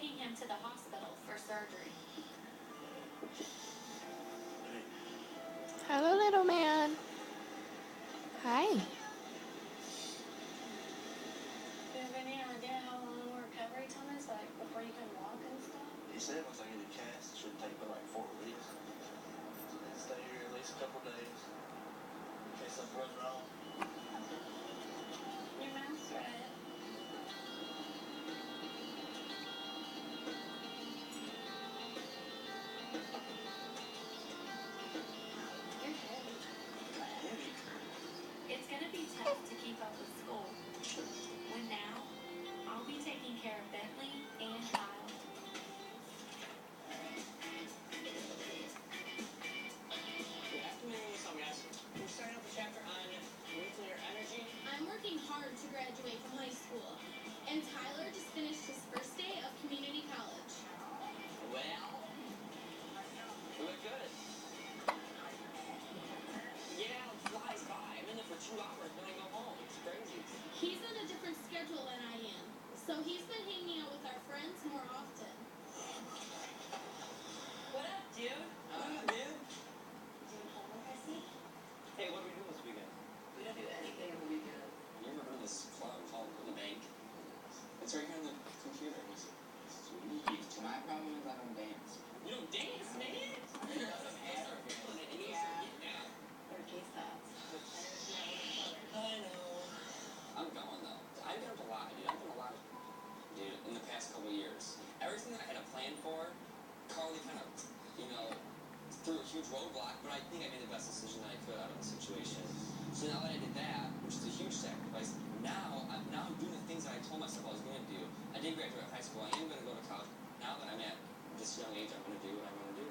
taking him to the hospital for surgery. Hello, little man. Hi. Do you have any idea how long recovery time is, like, before you can walk and stuff? He said once I get a cast, it should take me like 4 weeks. Stay here at least a couple days in case something goes wrong. Your mouth's red. You're heavy. Heavy. It's gonna be tough to keep up with school. When now, I'll be taking care of Bentley and Kyle. Good afternoon, what's up, guys? We're starting up a chapter on nuclear energy. I'm working hard to graduate from high school, and Tyler just finished his first day of community college. Well, we look good. Yeah, it flies by. I'm in there for 2 hours, then I go home. It's crazy. He's on a different schedule than I am, so he's been hanging out with our friends more often. What up, dude? Man. Doing homework, I see? Hey, what are we doing this weekend? We don't do anything on the weekend. You ever heard of this club called The Bank? It's right here on the computer. Sweet. My problem is I don't dance. You don't dance, man? You start feeling it, and you start getting out. Birthday thoughts. I know. I'm going, though. I've done a lot, dude. I've done a lot, dude, in the past couple years. Everything that I had a plan for, Carly kind of, threw a huge roadblock, but I think I made the best decision that I could out of the situation. So now that I did that, which is a huge sacrifice, now I'm doing the things that I told myself I was going to do. I did graduate high school. I am going to go to college. Now that I'm at this young age, I'm going to do what I'm going to do.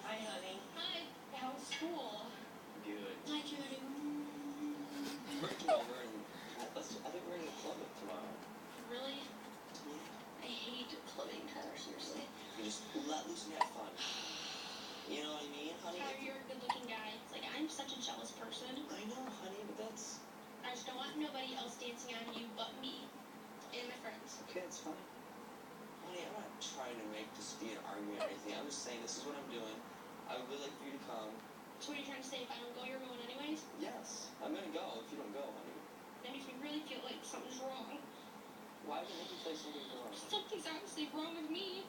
Hi, honey. Hi. How's school? Good. Hi, Judy. We're going over and I think we're going to club it tomorrow. Really? I hate clubbing, Tyler, seriously. You just let loose and have fun. You know what I mean, honey? Tyler, you're a good-looking guy. Like, I'm such a jealous person. I know, honey, but that's... I just don't want nobody else dancing on you but me and my friends. Okay, it's fine. Honey, I'm not trying to make this be an argument or anything. I'm just saying this is what I'm doing. I would really like for you to come. So what are you trying to say? If I don't go, you're going anyways? Yes, I'm gonna go if you don't go, honey. That makes me really feel like something's wrong. Why would it make you feel like something's wrong? Something's obviously wrong with me.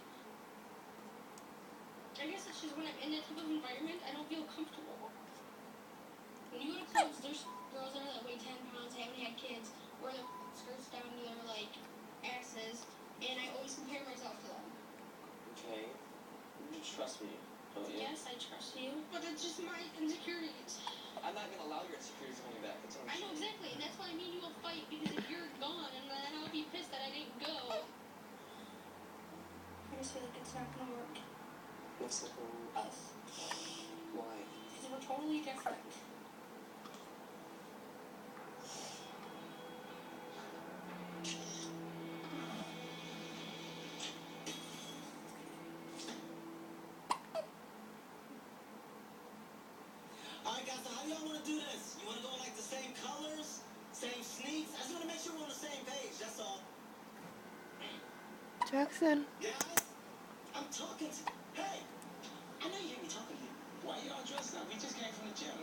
I guess it's just when I'm in that type of environment, I don't feel comfortable. When you go to clubs, there's girls in there that weigh 10 pounds, haven't had kids, wear their skirts down to their, like, asses, and I always compare myself to them. Okay. You trust me, don't you? Yes, I trust you, but it's just my insecurities. I'm not gonna allow your insecurities to hold me back. That's what I'm I know saying. exactly, and that's why me and you will fight, because if you're gone, and then I'll be pissed that I didn't go. I just feel like it's not gonna work. What's the whole... Us. Why? Because we're totally different. Alright guys, so how do y'all want to do this? You want to go in like the same colors? Same sneaks? I just want to make sure we're on the same page, that's all. Jackson. Guys, I'm talking to... Hey! I know you hear me talking to you. Why are y'all dressed up? We just came from the gym.